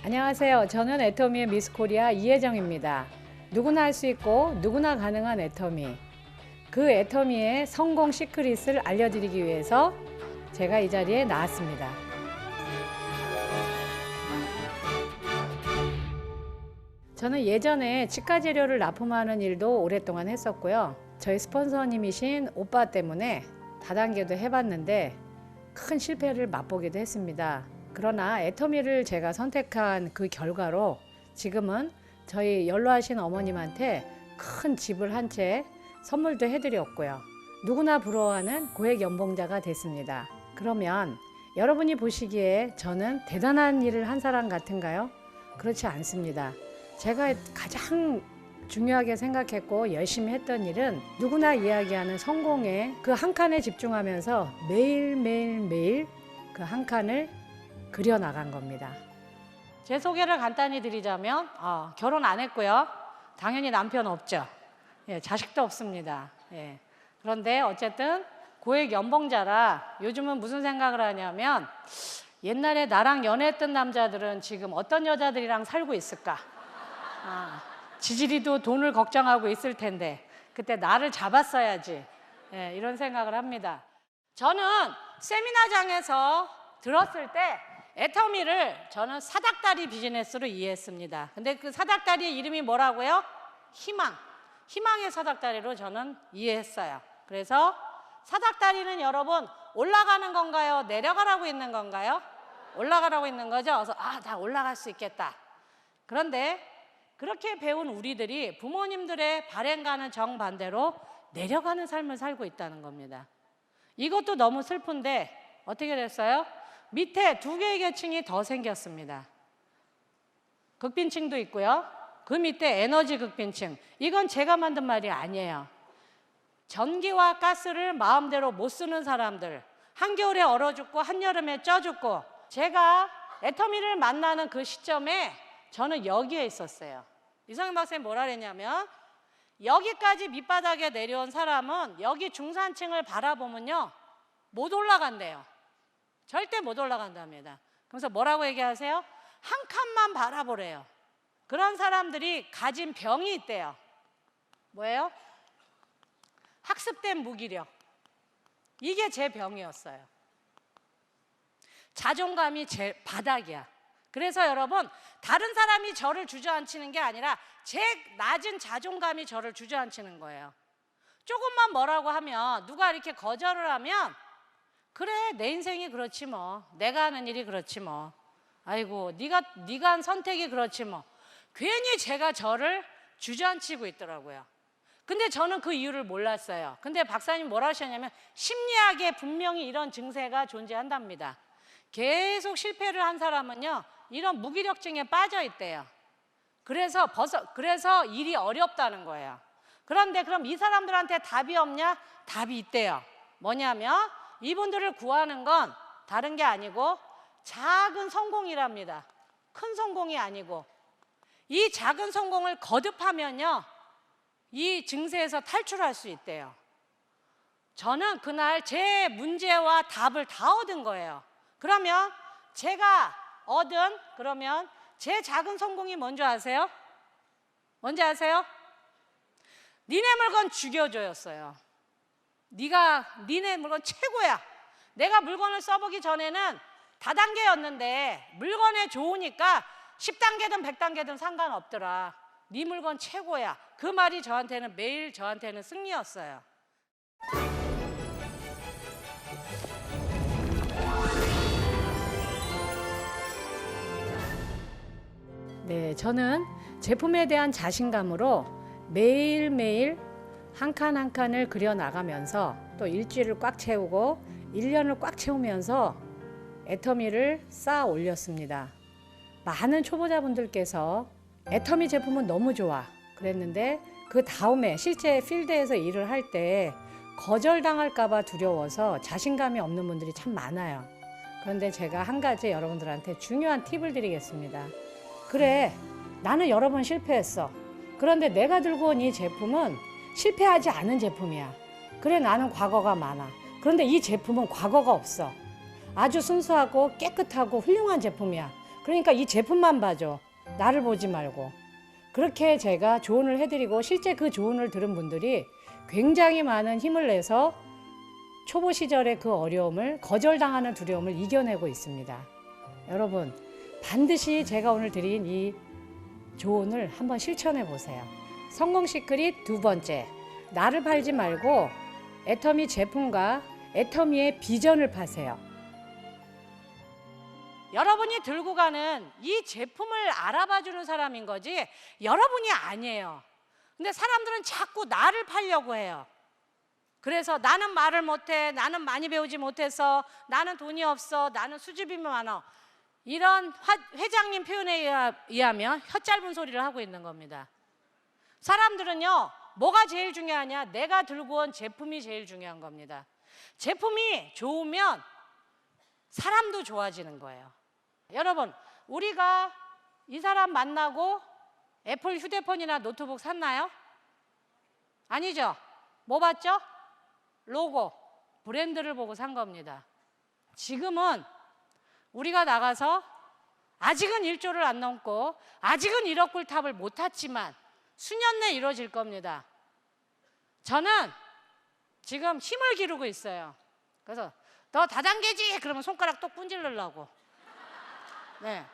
안녕하세요. 저는 애터미의 미스 코리아 이혜정입니다. 누구나 할 수 있고 누구나 가능한 애터미. 그 애터미의 성공 시크릿을 알려드리기 위해서 제가 이 자리에 나왔습니다. 저는 예전에 치과 재료를 납품하는 일도 오랫동안 했었고요. 저희 스폰서님이신 오빠 때문에 다단계도 해봤는데 큰 실패를 맛보기도 했습니다. 그러나 애터미를 제가 선택한 그 결과로 지금은 저희 연로하신 어머님한테 큰 집을 한 채 선물도 해드렸고요. 누구나 부러워하는 고액 연봉자가 됐습니다. 그러면 여러분이 보시기에 저는 대단한 일을 한 사람 같은가요? 그렇지 않습니다. 제가 가장 중요하게 생각했고 열심히 했던 일은 누구나 이야기하는 성공의 그 한 칸에 집중하면서 매일 그 한 칸을 그려나간 겁니다. 제 소개를 간단히 드리자면 결혼 안 했고요. 당연히 남편 없죠. 자식도 없습니다. 그런데 어쨌든 고액 연봉자라 요즘은 무슨 생각을 하냐면 옛날에 나랑 연애했던 남자들은 지금 어떤 여자들이랑 살고 있을까? 지지리도 돈을 걱정하고 있을 텐데 그때 나를 잡았어야지. 이런 생각을 합니다. 저는 세미나장에서 들었을 때 애터미를 저는 사닥다리 비즈니스로 이해했습니다. 근데 그 사닥다리의 이름이 뭐라고요? 희망. 희망의 사닥다리로 저는 이해했어요. 그래서 사닥다리는 여러분 올라가는 건가요? 내려가라고 있는 건가요? 올라가라고 있는 거죠. 그래서 나 올라갈 수 있겠다. 그런데 그렇게 배운 우리들이 부모님들의 발행과는 정반대로 내려가는 삶을 살고 있다는 겁니다. 이것도 너무 슬픈데 어떻게 됐어요? 밑에 두 개의 계층이 더 생겼습니다. 극빈층도 있고요. 그 밑에 에너지 극빈층. 이건 제가 만든 말이 아니에요. 전기와 가스를 마음대로 못 쓰는 사람들, 한겨울에 얼어 죽고 한여름에 쪄 죽고, 제가 애터미를 만나는 그 시점에 저는 여기에 있었어요. 이상현 박사님 뭐라 그랬냐면 여기까지 밑바닥에 내려온 사람은 여기 중산층을 바라보면요 못 올라간대요. 절대 못 올라간답니다. 그래서 뭐라고 얘기하세요? 한 칸만 바라보래요. 그런 사람들이 가진 병이 있대요. 뭐예요? 학습된 무기력. 이게 제 병이었어요. 자존감이 제 바닥이야. 그래서 여러분 다른 사람이 저를 주저앉히는 게 아니라 제 낮은 자존감이 저를 주저앉히는 거예요. 조금만 뭐라고 하면 누가 이렇게 거절을 하면 그래 내 인생이 그렇지 뭐, 내가 하는 일이 그렇지 뭐, 아이고 네가 한 선택이 그렇지 뭐, 괜히 제가 저를 주저앉히고 있더라고요. 근데 저는 그 이유를 몰랐어요. 근데 박사님 뭐라 하셨냐면 심리학에 분명히 이런 증세가 존재한답니다. 계속 실패를 한 사람은요 이런 무기력증에 빠져 있대요. 그래서 일이 어렵다는 거예요. 그런데 그럼 이 사람들한테 답이 없냐? 답이 있대요. 뭐냐면 이분들을 구하는 건 다른 게 아니고 작은 성공이랍니다. 큰 성공이 아니고 이 작은 성공을 거듭하면요 이 증세에서 탈출할 수 있대요. 저는 그날 제 문제와 답을 다 얻은 거예요. 그러면 제가 얻은 그러면 제 작은 성공이 뭔지 아세요? 뭔지 아세요? 니네 물건 죽여줘였어요. 니네 물건 최고야. 내가 물건을 써보기 전에는 다단계였는데 물건에 좋으니까 10단계든 100단계든 상관없더라. 네 물건 최고야. 그 말이 저한테는 매일 저한테는 승리였어요. 네, 저는 제품에 대한 자신감으로 매일매일 한 칸 한 칸을 그려나가면서 또 일주일을 꽉 채우고 1년을 꽉 채우면서 애터미를 쌓아 올렸습니다. 많은 초보자분들께서 애터미 제품은 너무 좋아 그랬는데 그 다음에 실제 필드에서 일을 할 때 거절당할까 봐 두려워서 자신감이 없는 분들이 참 많아요. 그런데 제가 한 가지 여러분들한테 중요한 팁을 드리겠습니다. 그래, 나는 여러 번 실패했어. 그런데 내가 들고 온 이 제품은 실패하지 않은 제품이야. 그래, 나는 과거가 많아. 그런데 이 제품은 과거가 없어. 아주 순수하고 깨끗하고 훌륭한 제품이야. 그러니까 이 제품만 봐줘. 나를 보지 말고. 그렇게 제가 조언을 해드리고 실제 그 조언을 들은 분들이 굉장히 많은 힘을 내서 초보 시절의 그 어려움을, 거절당하는 두려움을 이겨내고 있습니다. 여러분, 반드시 제가 오늘 드린 이 조언을 한번 실천해 보세요. 성공 시크릿 두 번째, 나를 팔지 말고 애터미 제품과 애터미의 비전을 파세요. 여러분이 들고 가는 이 제품을 알아봐 주는 사람인 거지 여러분이 아니에요. 근데 사람들은 자꾸 나를 팔려고 해요. 그래서 나는 말을 못해, 나는 많이 배우지 못해서, 나는 돈이 없어, 나는 수줍음이 많아. 이런 회장님 표현에 의하면 혀 짧은 소리를 하고 있는 겁니다. 사람들은요, 뭐가 제일 중요하냐? 내가 들고 온 제품이 제일 중요한 겁니다. 제품이 좋으면 사람도 좋아지는 거예요. 여러분, 우리가 이 사람 만나고 애플 휴대폰이나 노트북 샀나요? 아니죠. 뭐 봤죠? 로고, 브랜드를 보고 산 겁니다. 지금은 우리가 나가서 아직은 1조를 안 넘고 아직은 1억 불 탑을 못 탔지만 수년 내에 이루어질 겁니다. 저는 지금 힘을 기르고 있어요. 그래서 너 다단계지? 그러면 손가락 또 꾼질르려고. 네.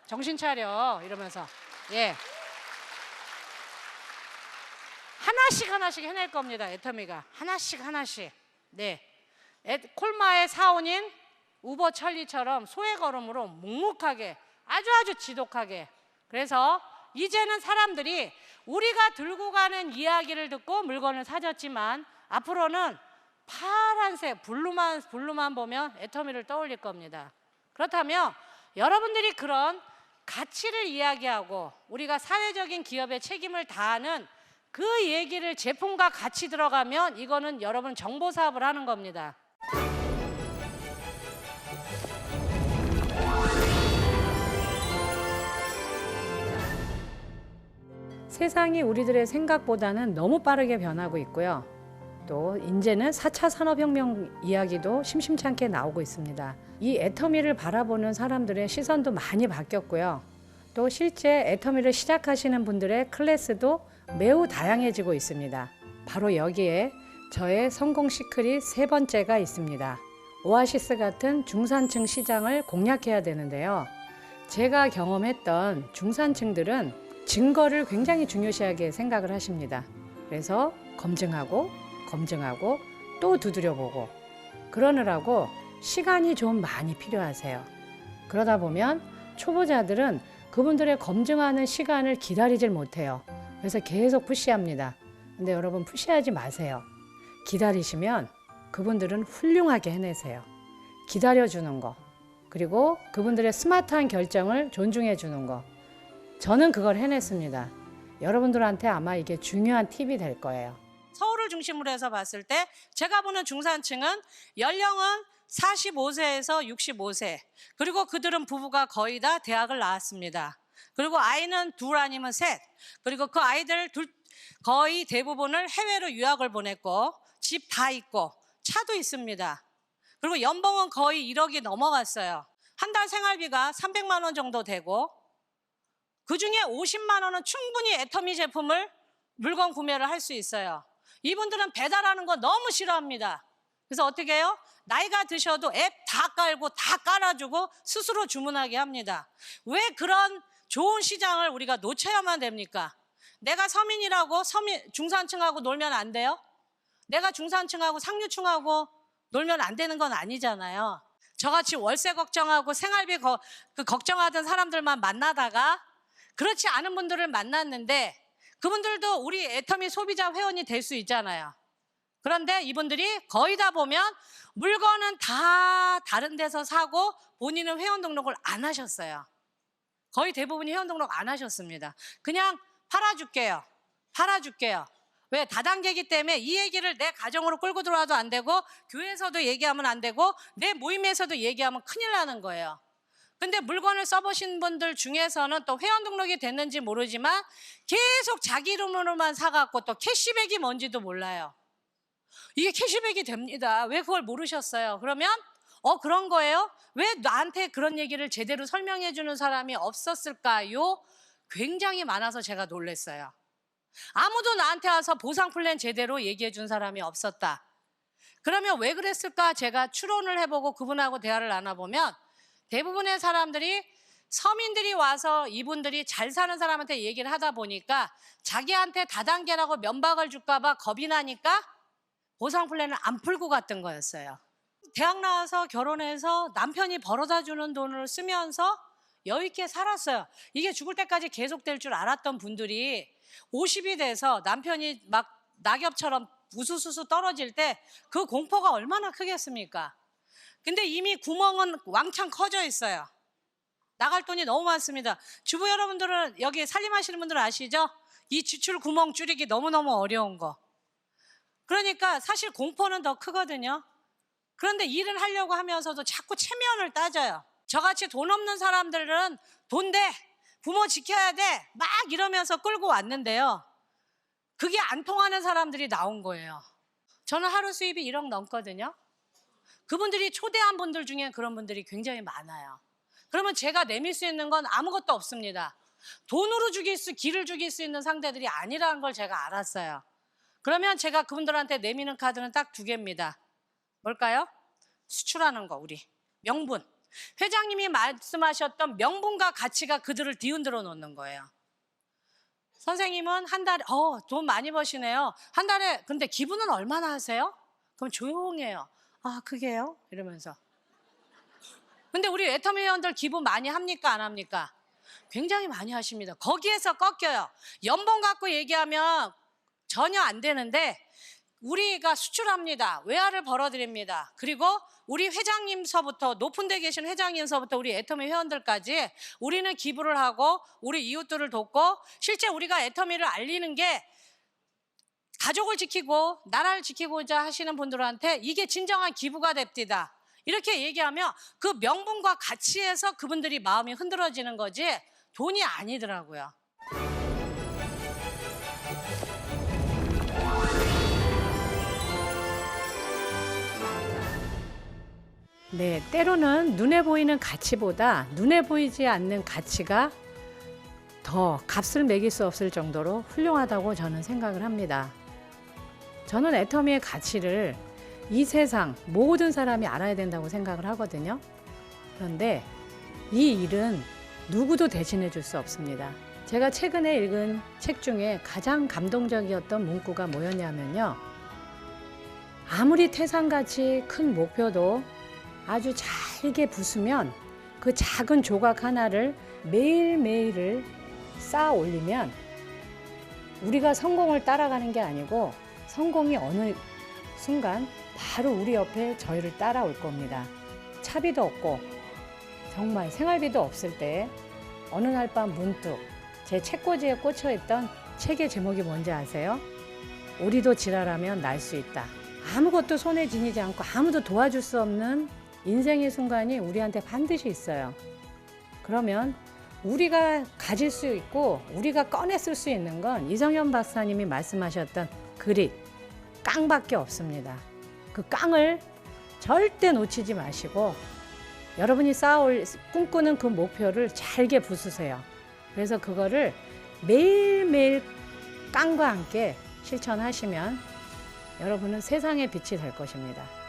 정신 차려 이러면서. 예. 하나씩 해낼 겁니다. 애터미가 하나씩. 네. 콜마의 사원인 우버 찰리처럼 소의 걸음으로 묵묵하게 아주 지독하게. 그래서 이제는 사람들이 우리가 들고 가는 이야기를 듣고 물건을 사줬지만 앞으로는 파란색 블루만 보면 애터미를 떠올릴 겁니다. 그렇다면 여러분들이 그런 가치를 이야기하고 우리가 사회적인 기업의 책임을 다하는 그 얘기를 제품과 같이 들어가면 이거는 여러분 정보 사업을 하는 겁니다. 세상이 우리들의 생각보다는 너무 빠르게 변하고 있고요. 또 이제는 4차 산업혁명 이야기도 심심찮게 나오고 있습니다. 이 애터미를 바라보는 사람들의 시선도 많이 바뀌었고요. 또 실제 애터미를 시작하시는 분들의 클래스도 매우 다양해지고 있습니다. 바로 여기에 저의 성공 시크릿 세 번째가 있습니다. 오아시스 같은 중산층 시장을 공략해야 되는데요. 제가 경험했던 중산층들은 증거를 굉장히 중요시하게 생각을 하십니다. 그래서 검증하고 또 두드려보고 그러느라고 시간이 좀 많이 필요하세요. 그러다 보면 초보자들은 그분들의 검증하는 시간을 기다리질 못해요. 그래서 계속 푸시합니다. 근데 여러분 푸시하지 마세요. 기다리시면 그분들은 훌륭하게 해내세요. 기다려주는 거, 그리고 그분들의 스마트한 결정을 존중해 주는 거. 저는 그걸 해냈습니다. 여러분들한테 아마 이게 중요한 팁이 될 거예요. 서울을 중심으로 해서 봤을 때 제가 보는 중산층은 연령은 45세에서 65세, 그리고 그들은 부부가 거의 다 대학을 나왔습니다. 그리고 아이는 둘 아니면 셋, 그리고 그 아이들 거의 대부분을 해외로 유학을 보냈고 집 다 있고 차도 있습니다. 그리고 연봉은 거의 1억이 넘어갔어요. 한 달 생활비가 300만 원 정도 되고 그중에 50만 원은 충분히 애터미 제품을 물건 구매를 할 수 있어요. 이분들은 배달하는 거 너무 싫어합니다. 그래서 어떻게 해요? 나이가 드셔도 앱 다 깔고 다 깔아주고 스스로 주문하게 합니다. 왜 그런 좋은 시장을 우리가 놓쳐야만 됩니까? 내가 서민이라고 중산층하고 놀면 안 돼요? 내가 중산층하고 상류층하고 놀면 안 되는 건 아니잖아요. 저같이 월세 걱정하고 생활비 걱정하던 사람들만 만나다가 그렇지 않은 분들을 만났는데 그분들도 우리 애터미 소비자 회원이 될 수 있잖아요. 그런데 이분들이 거의 다 보면 물건은 다 다른 데서 사고 본인은 회원 등록을 안 하셨어요. 거의 대부분이 회원 등록 안 하셨습니다. 그냥 팔아줄게요. 왜? 다단계이기 때문에 이 얘기를 내 가정으로 끌고 들어와도 안 되고 교회에서도 얘기하면 안 되고 내 모임에서도 얘기하면 큰일 나는 거예요. 근데 물건을 써보신 분들 중에서는 또 회원 등록이 됐는지 모르지만 계속 자기 이름으로만 사갖고 또 캐시백이 뭔지도 몰라요. 이게 캐시백이 됩니다. 왜 그걸 모르셨어요? 그러면 그런 거예요? 왜 나한테 그런 얘기를 제대로 설명해 주는 사람이 없었을까요? 굉장히 많아서 제가 놀랐어요. 아무도 나한테 와서 보상 플랜 제대로 얘기해 준 사람이 없었다. 그러면 왜 그랬을까? 제가 추론을 해보고 그분하고 대화를 나눠보면 대부분의 사람들이 서민들이 와서 이분들이 잘 사는 사람한테 얘기를 하다 보니까 자기한테 다단계라고 면박을 줄까 봐 겁이 나니까 보상 플랜을 안 풀고 갔던 거였어요. 대학 나와서 결혼해서 남편이 벌어다 주는 돈을 쓰면서 여유 있게 살았어요. 이게 죽을 때까지 계속될 줄 알았던 분들이 50이 돼서 남편이 막 낙엽처럼 우수수수 떨어질 때 그 공포가 얼마나 크겠습니까? 근데 이미 구멍은 왕창 커져 있어요. 나갈 돈이 너무 많습니다. 주부 여러분들은, 여기 살림하시는 분들은 아시죠? 이 지출 구멍 줄이기 너무너무 어려운 거. 그러니까 사실 공포는 더 크거든요. 그런데 일을 하려고 하면서도 자꾸 체면을 따져요. 저같이 돈 없는 사람들은 돈 돼, 부모 지켜야 돼, 막 이러면서 끌고 왔는데요. 그게 안 통하는 사람들이 나온 거예요. 저는 하루 수입이 1억 넘거든요. 그분들이 초대한 분들 중에 그런 분들이 굉장히 많아요. 그러면 제가 내밀 수 있는 건 아무것도 없습니다. 돈으로 길을 죽일 수 있는 상대들이 아니라는 걸 제가 알았어요. 그러면 제가 그분들한테 내미는 카드는 딱 2개입니다. 뭘까요? 수출하는 거, 우리. 명분. 회장님이 말씀하셨던 명분과 가치가 그들을 뒤흔들어 놓는 거예요. 선생님은 한 달에 돈 많이 버시네요. 한 달에 근데 기부는 얼마나 하세요? 그럼 조용해요. 아, 그게요? 이러면서. 근데 우리 애터미 회원들 기부 많이 합니까? 안 합니까? 굉장히 많이 하십니다. 거기에서 꺾여요. 연봉 갖고 얘기하면 전혀 안 되는데 우리가 수출합니다. 외화를 벌어드립니다. 그리고 우리 회장님서부터, 높은 데 계신 회장님서부터 우리 애터미 회원들까지 우리는 기부를 하고 우리 이웃들을 돕고, 실제 우리가 애터미를 알리는 게 가족을 지키고 나라를 지키고자 하시는 분들한테 이게 진정한 기부가 됩니다. 이렇게 얘기하면 그 명분과 가치에서 그분들이 마음이 흔들어지는 거지 돈이 아니더라고요. 네, 때로는 눈에 보이는 가치보다 눈에 보이지 않는 가치가 더 값을 매길 수 없을 정도로 훌륭하다고 저는 생각을 합니다. 저는 애터미의 가치를 이 세상 모든 사람이 알아야 된다고 생각을 하거든요. 그런데 이 일은 누구도 대신해 줄 수 없습니다. 제가 최근에 읽은 책 중에 가장 감동적이었던 문구가 뭐였냐면요. 아무리 태산같이 큰 목표도 아주 잘게 부수면 그 작은 조각 하나를 매일매일을 쌓아 올리면 우리가 성공을 따라가는 게 아니고 성공이 어느 순간 바로 우리 옆에 저희를 따라올 겁니다. 차비도 없고 정말 생활비도 없을 때 어느 날 밤 문득 제 책꽂이에 꽂혀있던 책의 제목이 뭔지 아세요? 우리도 지랄하면 날 수 있다. 아무것도 손에 지니지 않고 아무도 도와줄 수 없는 인생의 순간이 우리한테 반드시 있어요. 그러면 우리가 가질 수 있고 우리가 꺼내 쓸 수 있는 건 이정현 박사님이 말씀하셨던 그릿, 깡밖에 없습니다. 그 깡을 절대 놓치지 마시고 여러분이 꿈꾸는 그 목표를 잘게 부수세요. 그래서 그거를 매일매일 깡과 함께 실천하시면 여러분은 세상의 빛이 될 것입니다.